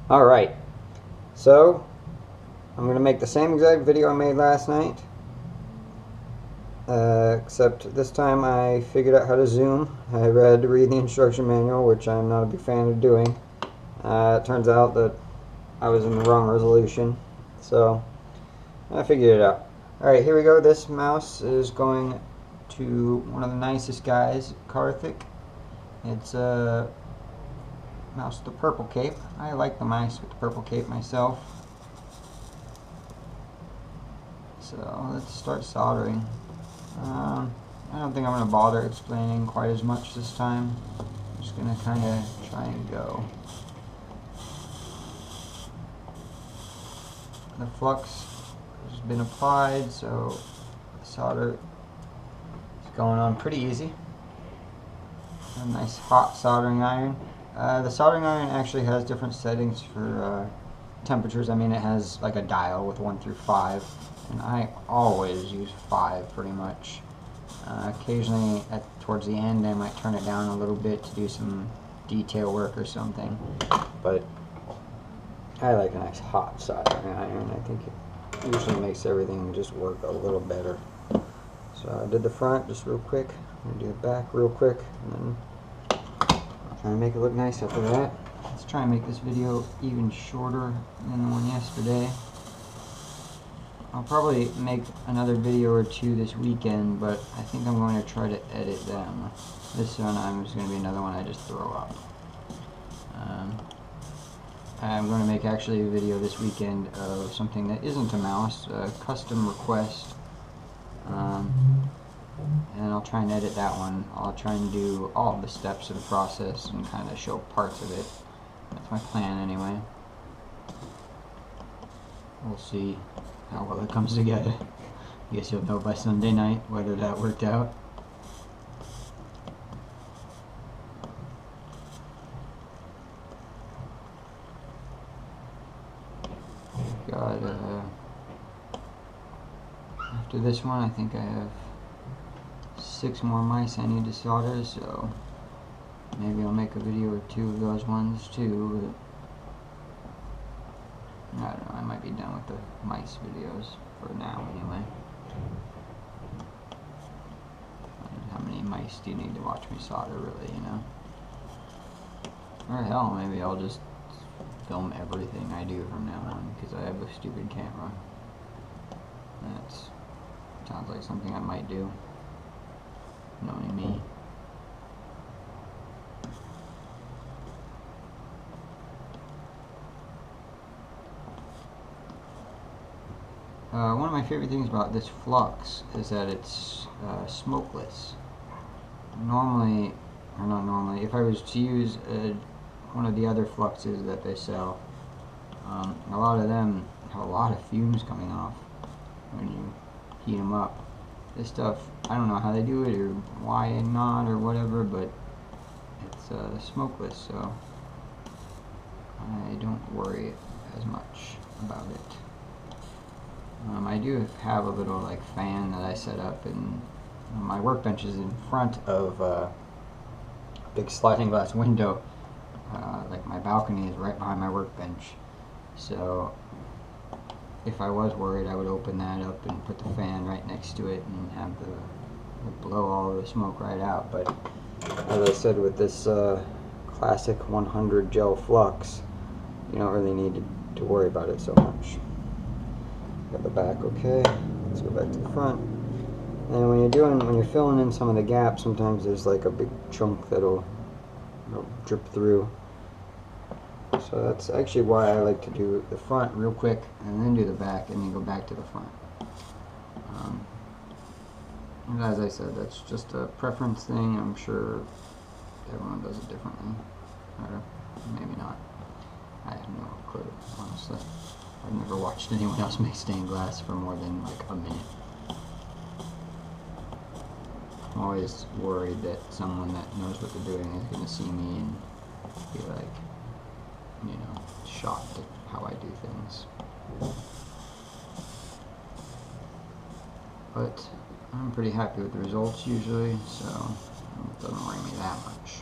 Alright, so I'm going to make the same exact video I made last night, except this time I figured out how to zoom. I read the instruction manual, which I'm not a big fan of doing. It turns out that I was in the wrong resolution, so I figured it out. Alright, here we go. This mouse is going to one of the nicest guys, Karthik. It's a mouse with the purple cape. I like the mice with the purple cape myself. So let's start soldering. I don't think I'm going to bother explaining quite as much this time. I'm just going to kind of try and go. The flux has been applied, so the solder is going on pretty easy. A nice hot soldering iron. The soldering iron actually has different settings for temperatures. I mean, it has like a dial with 1 through 5, and I always use 5 pretty much. Occasionally, towards the end, I might turn it down a little bit to do some detail work or something. But I like a nice hot soldering iron. I think it usually makes everything just work a little better. So I did the front just real quick. I'm going to do the back real quick, and then try and make it look nice after that. Let's try and make this video even shorter than the one yesterday. I'll probably make another video or two this weekend, but I think I'm going to try to edit them. This one is going to be another one I just throw up. I'm going to make actually a video this weekend of something that isn't a mouse, a custom request. And I'll try and edit that one. I'll try and do all of the steps of the process and kind of show parts of it. That's my plan anyway. We'll see how well it comes together. I guess you'll know by Sunday night whether that worked out. Got after this one, I think I have 6 more mice I need to solder, so maybe I'll make a video or 2 of those ones too, but I don't know, I might be done with the mice videos for now anyway. And how many mice do you need to watch me solder, really, you know? Or hell, maybe I'll just film everything I do from now on, because I have a stupid camera. That sounds like something I might do, knowing me. One of my favorite things about this flux is that it's smokeless. Normally, or not normally, if I was to use one of the other fluxes that they sell, a lot of them have a lot of fumes coming off when you heat them up. This stuff, I don't know how they do it or why not or whatever, but it's smokeless, so I don't worry as much about it. I do have a little like fan that I set up, and my workbench is in front of a big sliding glass window. Like my balcony is right behind my workbench, so if I was worried, I would open that up and put the fan right next to it and have it blow all the smoke right out. But as I said, with this classic 100 gel flux, you don't really need to worry about it so much. Got the back okay. Let's go back to the front. And when you're filling in some of the gaps, sometimes there's like a big chunk that'll drip through. So that's actually why I like to do the front real quick and then do the back and then go back to the front. And as I said, that's just a preference thing. I'm sure everyone does it differently, or maybe not. I have no clue, honestly. I've never watched anyone else make stained glass for more than like a minute. I'm always worried that someone that knows what they're doing is going to see me and be like, you know, shocked at how I do things. But I'm pretty happy with the results usually, so it doesn't worry me that much.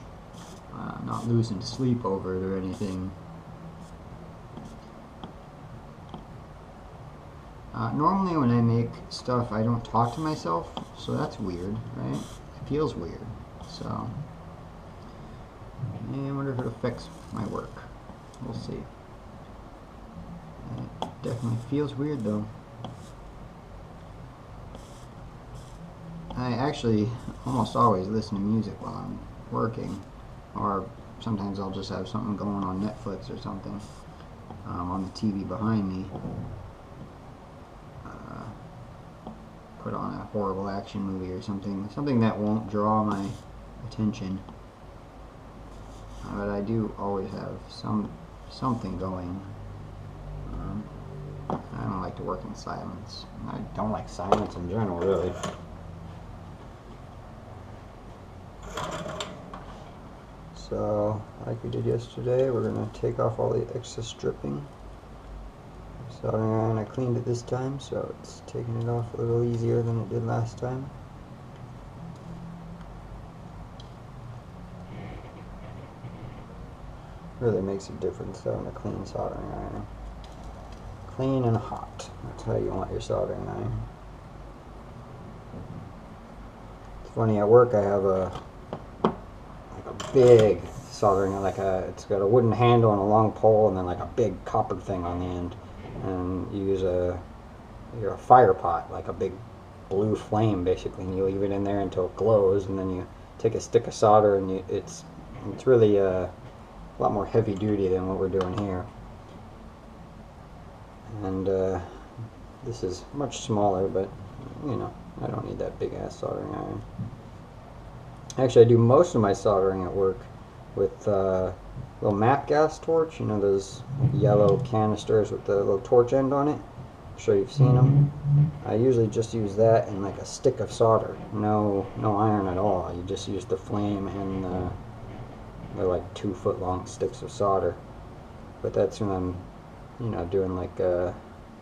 I'm not losing sleep over it or anything. Normally when I make stuff, I don't talk to myself, so that's weird, right? It feels weird. So, I wonder if it affects my work. We'll see. It definitely feels weird though. I actually almost always listen to music while I'm working, or sometimes I'll just have something going on Netflix or something on the TV behind me. Put on a horrible action movie or something that won't draw my attention. But I do always have something going. I don't like to work in silence. I don't like silence in general, really. So, like we did yesterday, we're going to take off all the excess stripping. Soldering iron, I cleaned it this time, so it's taking it off a little easier than it did last time. Really makes a difference though in a clean soldering iron. Clean and hot. That's how you want your soldering iron. It's funny, at work I have a big soldering, it's got a wooden handle and a long pole and then like a big copper thing on the end. And you use a fire pot, like a big blue flame basically, and you leave it in there until it glows, and then you take a stick of solder, and it's really a lot more heavy duty than what we're doing here. And this is much smaller, but you know, I don't need that big ass soldering iron. Actually, I do most of my soldering at work with little map gas torch, you know, those yellow canisters with the little torch end on it. I'm sure you've seen them. I usually just use that and like a stick of solder. No iron at all. You just use the flame and they're like 2-foot long sticks of solder. But that's when I'm, you know, doing like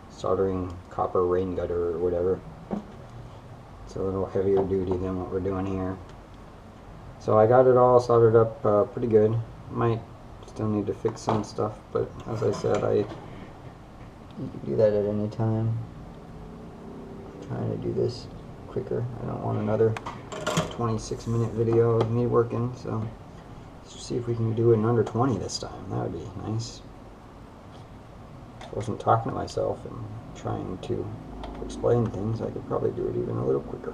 soldering copper rain gutter or whatever. It's a little heavier duty than what we're doing here. So I got it all soldered up pretty good. Might still need to fix some stuff, but as I said, you can do that at any time. I'm trying to do this quicker. I don't want another 26-minute video of me working, so let's see if we can do it in under 20 this time. That would be nice. If I wasn't talking to myself and trying to explain things, I could probably do it even a little quicker.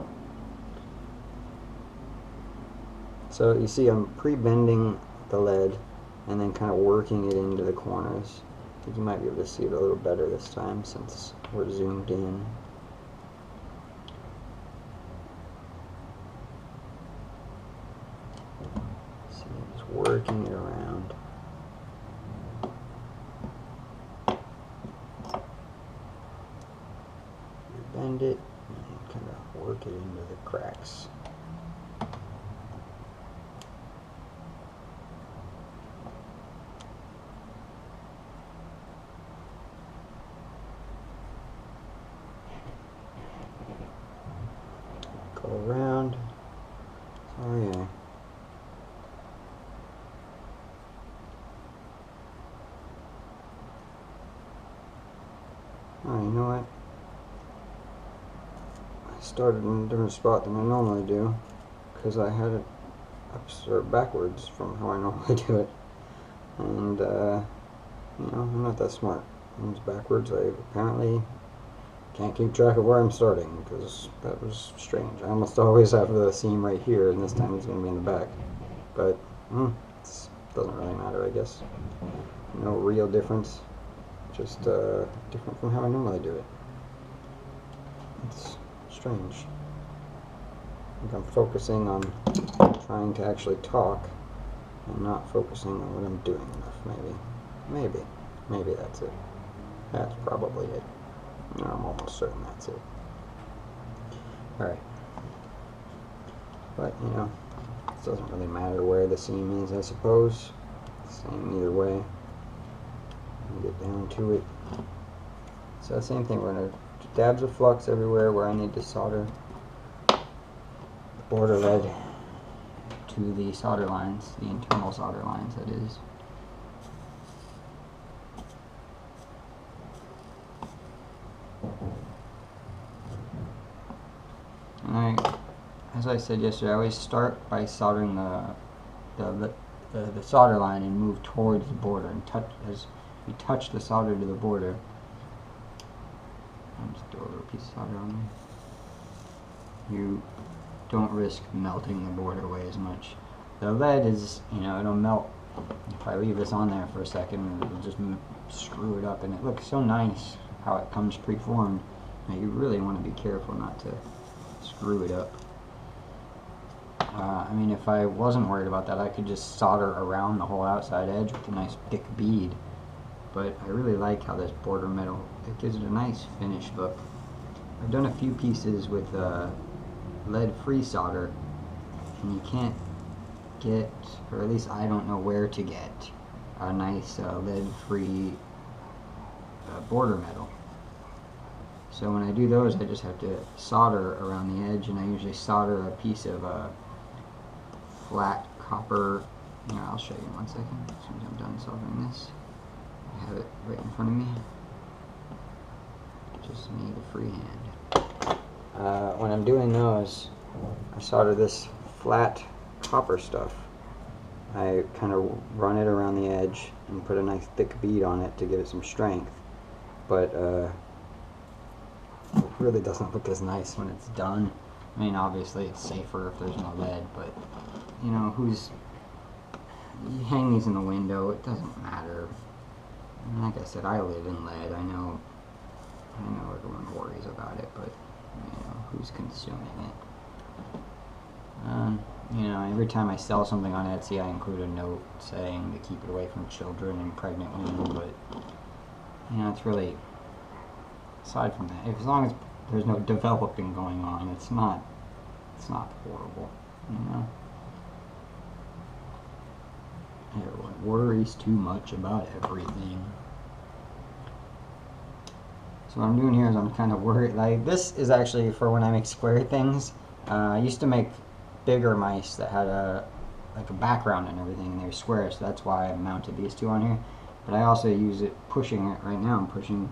So you see I'm pre-bending the lead and then kind of working it into the corners. I think you might be able to see it a little better this time since we're zoomed in. See, just working it around. You bend it and kind of work it into the cracks. Go around. Oh yeah. Oh, you know what? I started in a different spot than I normally do because I had it backwards from how I normally do it, and you know, I'm not that smart. When it's backwards, I apparently can't keep track of where I'm starting because that was strange. I almost always have the seam right here, and this time it's going to be in the back. But it doesn't really matter, I guess. No real difference. Just different from how I normally do it. It's strange. I think I'm focusing on trying to actually talk and not focusing on what I'm doing enough, maybe that's it. That's probably it. No, I'm almost certain that's it. Alright. But, you know, it doesn't really matter where the seam is, I suppose. Same either way. Get down to it. So same thing, we're going to dabs of flux everywhere where I need to solder the border lead to the solder lines, the internal solder lines, that is. And as I said yesterday, I always start by soldering the solder line and move towards the border, and as you touch the solder to the border. I'll just throw a little piece of solder on there. You don't risk melting the border away as much. The lead is, it'll melt. If I leave this on there for a second, it'll just screw it up, and it looks so nice how it comes preformed. Now you really want to be careful not to screw it up. I mean, if I wasn't worried about that, I could just solder around the whole outside edge with a nice thick bead. But I really like how this border metal, it gives it a nice finished look. I've done a few pieces with lead-free solder, and you can't get, or at least I don't know where to get, a nice lead-free border metal. So when I do those, I just have to solder around the edge, and I usually solder a piece of flat copper. I'll show you in 1 second as soon as I'm done soldering this. I have it right in front of me. Just need a free hand. When I'm doing those, I solder this flat copper stuff. I kind of run it around the edge and put a nice thick bead on it to give it some strength. But it really doesn't look as nice when it's done. I mean, obviously it's safer if there's no lead, but you hang these in the window, it doesn't matter. And like I said, I live in lead. I know everyone worries about it, but who's consuming it? Every time I sell something on Etsy, I include a note saying to keep it away from children and pregnant women, but it's really, aside from that, as long as there's no developing going on, it's not horrible, Everyone worries too much about everything. So what I'm doing here is I'm kind of worried, like this is actually for when I make square things. I used to make bigger mice that had like a background and everything, and they were square, so that's why I mounted these two on here. But I also use it pushing it right now. I'm pushing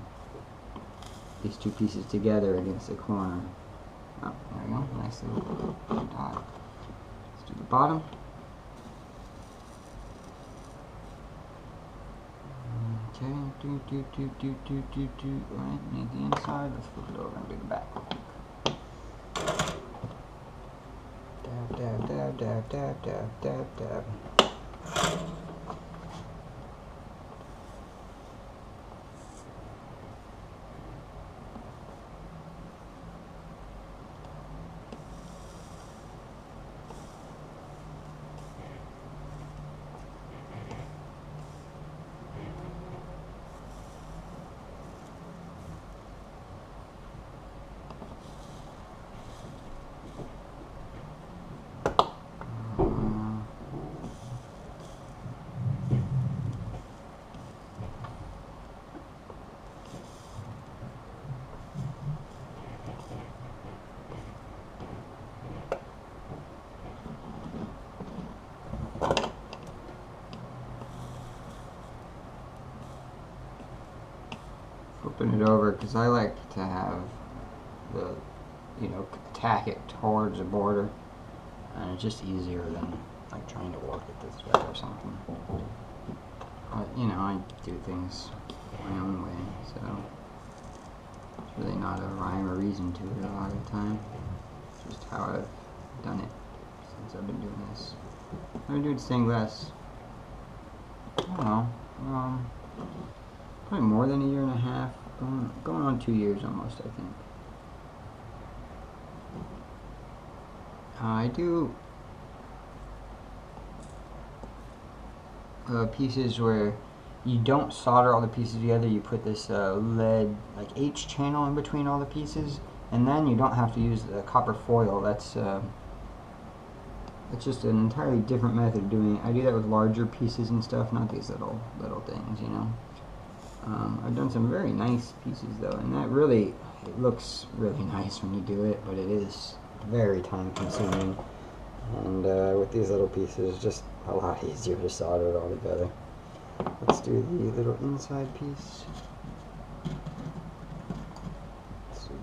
these two pieces together against the corner. Oh, there we go. Nice little dot. Let's do the bottom. Okay, Alright, need the inside. Let's flip it over and do the back. Dab, dab, dab, dab, dab, dab, dab, dab. Flipping it over because I like to have the, tack it towards the border, and it's just easier than like trying to work it this way or something. But I do things my own way, so it's really not a rhyme or reason to it a lot of the time. It's just how I've done it since I've been doing this. I've been doing stained glass, I don't know, probably more than 1.5 years, going on 2 years almost, I think. I do pieces where you don't solder all the pieces together. You put this lead, like H channel in between all the pieces, and then you don't have to use the copper foil. That's just an entirely different method of doing it. I do that with larger pieces and stuff, not these little things, I've done some very nice pieces though, and it looks really nice when you do it, but it is very time consuming, and with these little pieces it's just a lot easier to solder it all together. Let's do the little inside piece. Let's see.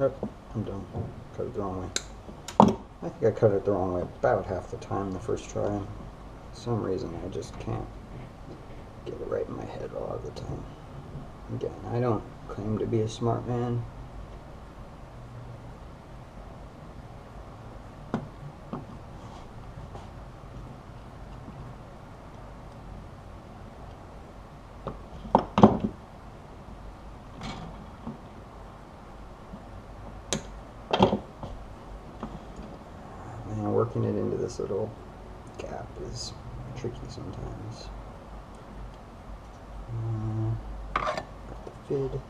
Oh, I'm done. Cut it the wrong way. I think I cut it the wrong way about half the time the first try. For some reason I just can't get it right in my head a lot of the time. Again, I don't claim to be a smart man. Man, working it into this little gap is tricky sometimes. Got the fid.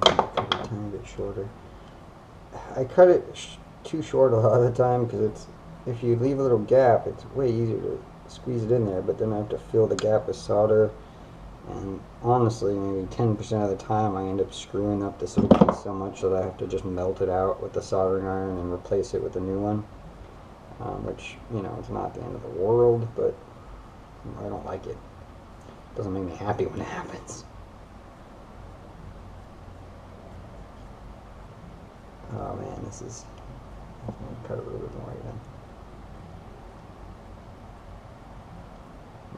Cut it a tiny bit shorter. I cut it too short a lot of the time because it's, if you leave a little gap, it's way easier to squeeze it in there, but then I have to fill the gap with solder, and honestly maybe 10% of the time I end up screwing up this little piece so much that I have to just melt it out with the soldering iron and replace it with a new one, which, you know, it's not the end of the world, but I don't like it. It doesn't make me happy when it happens. Oh man, this is, I'm going to cut a little bit more even.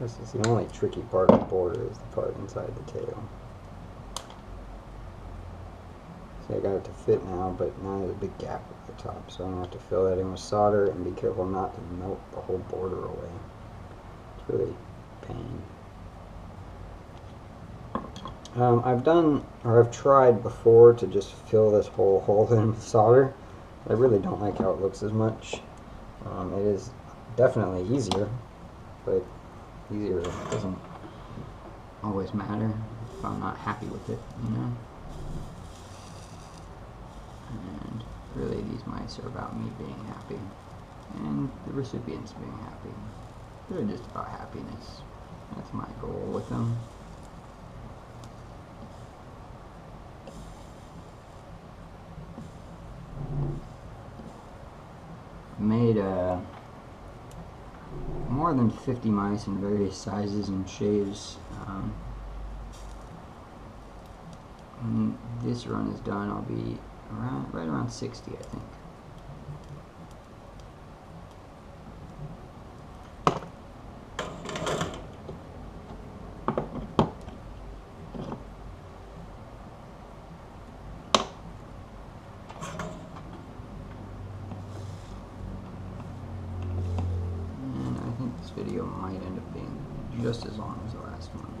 This is the only tricky part of the border, is the part inside the tail. See, I got it to fit now, but now there's a big gap at the top, so I'm going to have to fill that in with solder and be careful not to melt the whole border away. It's really a pain. I've tried before to just fill this whole hole in with solder. I really don't like how it looks as much. It is definitely easier, but easier doesn't always matter if I'm not happy with it, you know? And really these mice are about me being happy, and the recipients being happy. They're just about happiness. That's my goal with them. Made more than 50 mice in various sizes and shapes. When this run is done, I'll be right around 60, I think. This video might end up being just as long as the last one,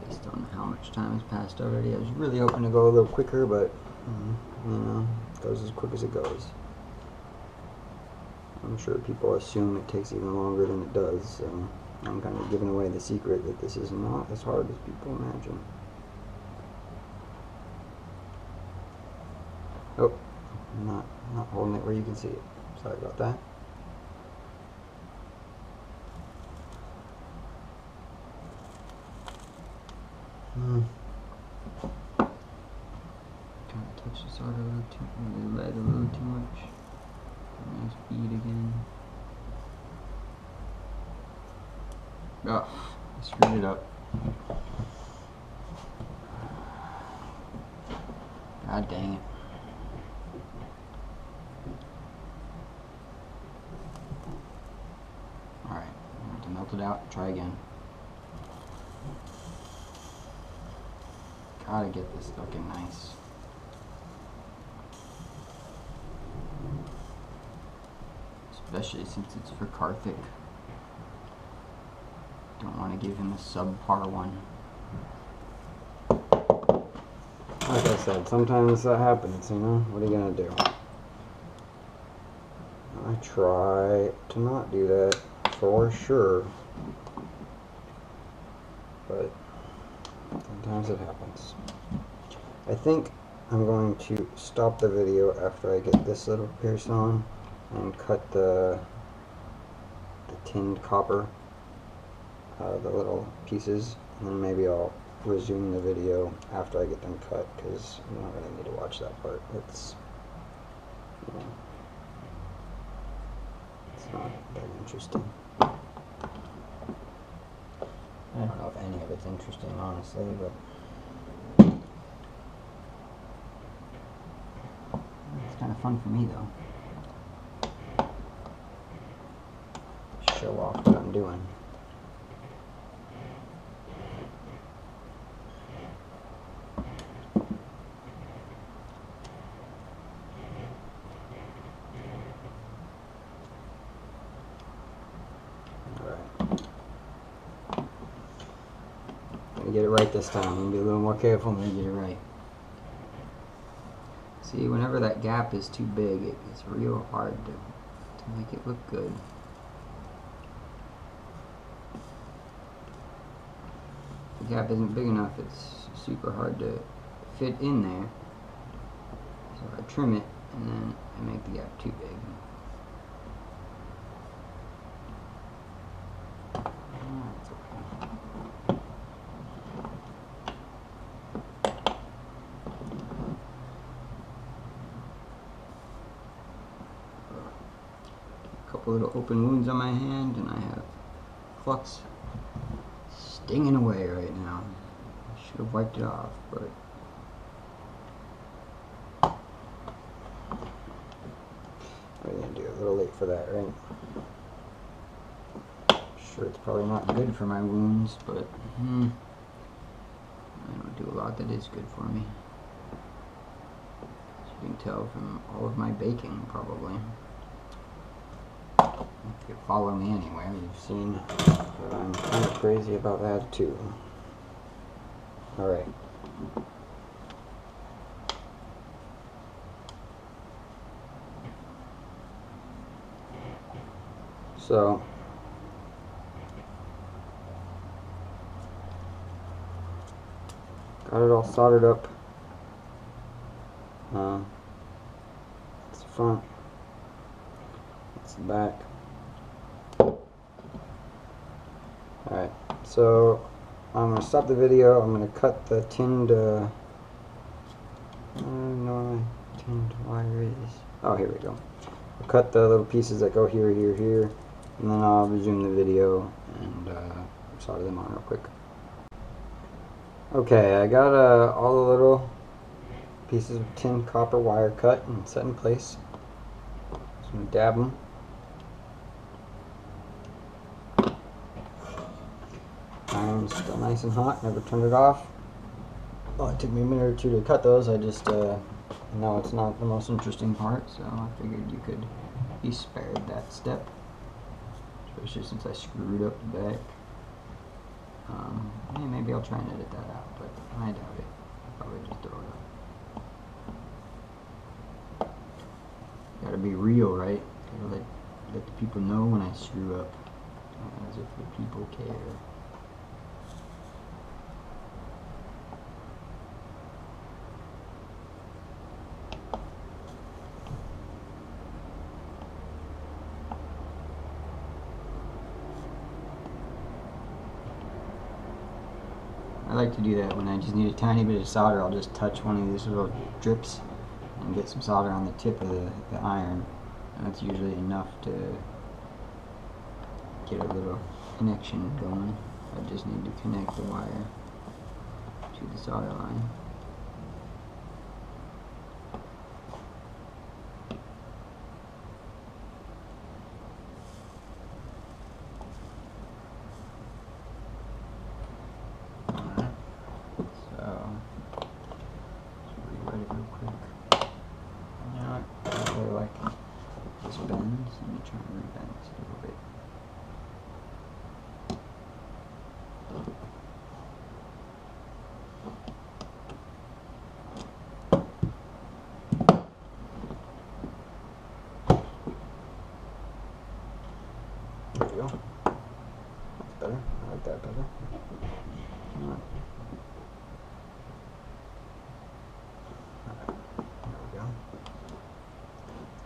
based on how much time has passed already. I was really hoping to go a little quicker, but you know, it goes as quick as it goes. I'm sure people assume it takes even longer than it does, so I'm kind of giving away the secret that this is not as hard as people imagine. Oh, I'm not holding it where you can see it. Sorry about that. Kind of touched the solder a little too, lead a little too much. Nice bead again. Oh, I screwed it up. God dang it. Alright, I'm going to melt it out, try again. Gotta get this looking nice. Especially since it's for Karthik. Don't want to give him a subpar one. Like I said, sometimes that happens, you know? What are you gonna do? I try to not do that for sure, but sometimes it happens. I think I'm going to stop the video after I get this little pierce on and cut the tinned copper, the little pieces, and then maybe I'll resume the video after I get them cut, because you don't really need to watch that part. It's, you know, interesting. I don't know if any of it's interesting, honestly, but it's kind of fun for me, though. Show off what I'm doing. Get it right this time. I'm going to be a little more careful when I get it right. See, whenever that gap is too big, it's real hard to make it look good. If the gap isn't big enough, it's super hard to fit in there. So I trim it and then I make the gap too big. Couple little open wounds on my hand, and I have flux stinging away right now. I should have wiped it off, but what are you gonna do? A little late for that, right? Sure, it's probably not good for my wounds, but I don't do a lot that is good for me. As you can tell from all of my baking, probably. If you follow me anywhere, you've seen that I'm kind of crazy about that too. Alright. So, got it all soldered up. It's the front. It's the back. Alright, so I'm going to stop the video. I'm going to cut the tinned, I don't know where my tinned wire is. Oh, here we go. I'll cut the little pieces that go here, here, here, and then I'll resume the video and solder them on real quick. Okay, I got all the little pieces of tin copper wire cut and set in place. Just going to dab them. Iron's still nice and hot, never turned it off. Well, it took me a minute or two to cut those. I just know it's not the most interesting part, so I figured you could be spared that step, especially since I screwed up the back. Yeah, maybe I'll try and edit that out, but I doubt it. I'll probably just throw it up. Gotta be real, right? Gotta let the people know when I screw up, as if the people care. I like to do that when I just need a tiny bit of solder. I'll just touch one of these little drips and get some solder on the tip of the iron, and that's usually enough to get a little connection going. I just need to connect the wire to the solder line. Let me try and rebend this a little bit. There we go. That's better. I like that better. Alright.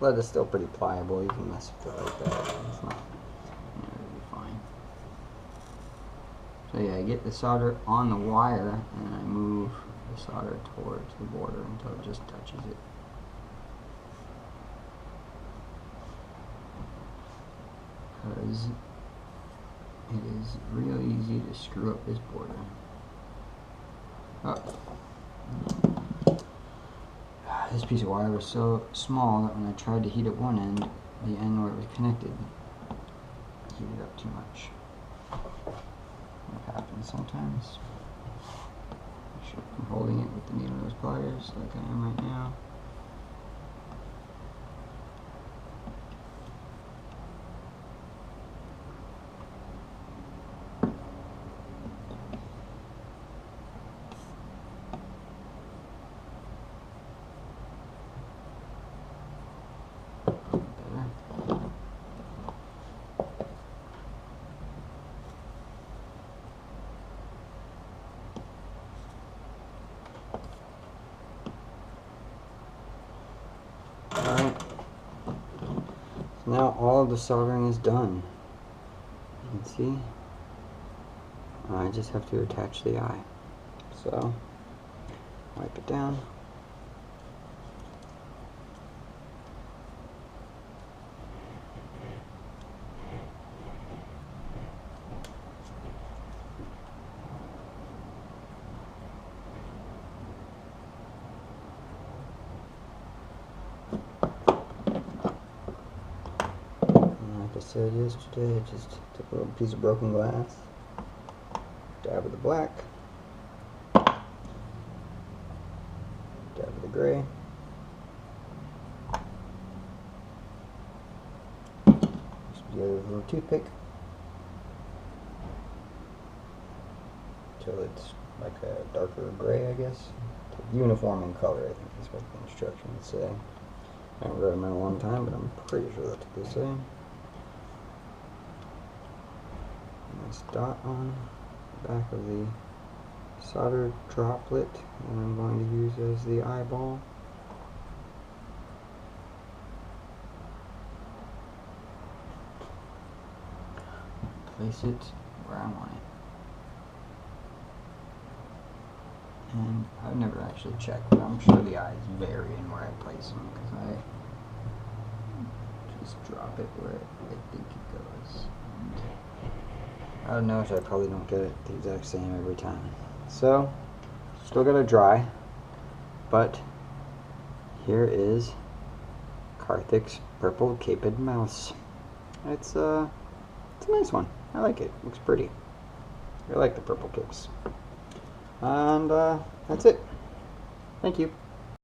Lead is still pretty pliable. You can mess with it like that. It's not, it'll be fine. So yeah, I get the solder on the wire and I move the solder towards the border until it just touches it. Because because it is real easy to screw up this border. Oh. This piece of wire was so small that when I tried to heat at one end, the end where it was connected heated up too much. What happens sometimes. I'm holding it with the needle nose pliers like I am right now. Alright, so now all of the soldering is done. You can see, I just have to attach the eye. So, wipe it down. Like I said yesterday, I just took a little piece of broken glass, dab of the black, dab of the gray, just get a little toothpick until it's like a darker gray, I guess. Uniform in color, I think is what the instructions say. I haven't read them in a long time, but I'm pretty sure that's what they say. Nice dot on the back of the solder droplet that I'm going to use as the eyeball. Place it where I want it. And I've never actually checked, but I'm sure the eyes vary in where I place them because I just drop it where I think it goes. And I notice I probably don't get it the exact same every time. So, still gotta dry, but here is Karthik's purple caped mouse. It's a nice one. I like it. Looks pretty. I like the purple capes. And that's it. Thank you.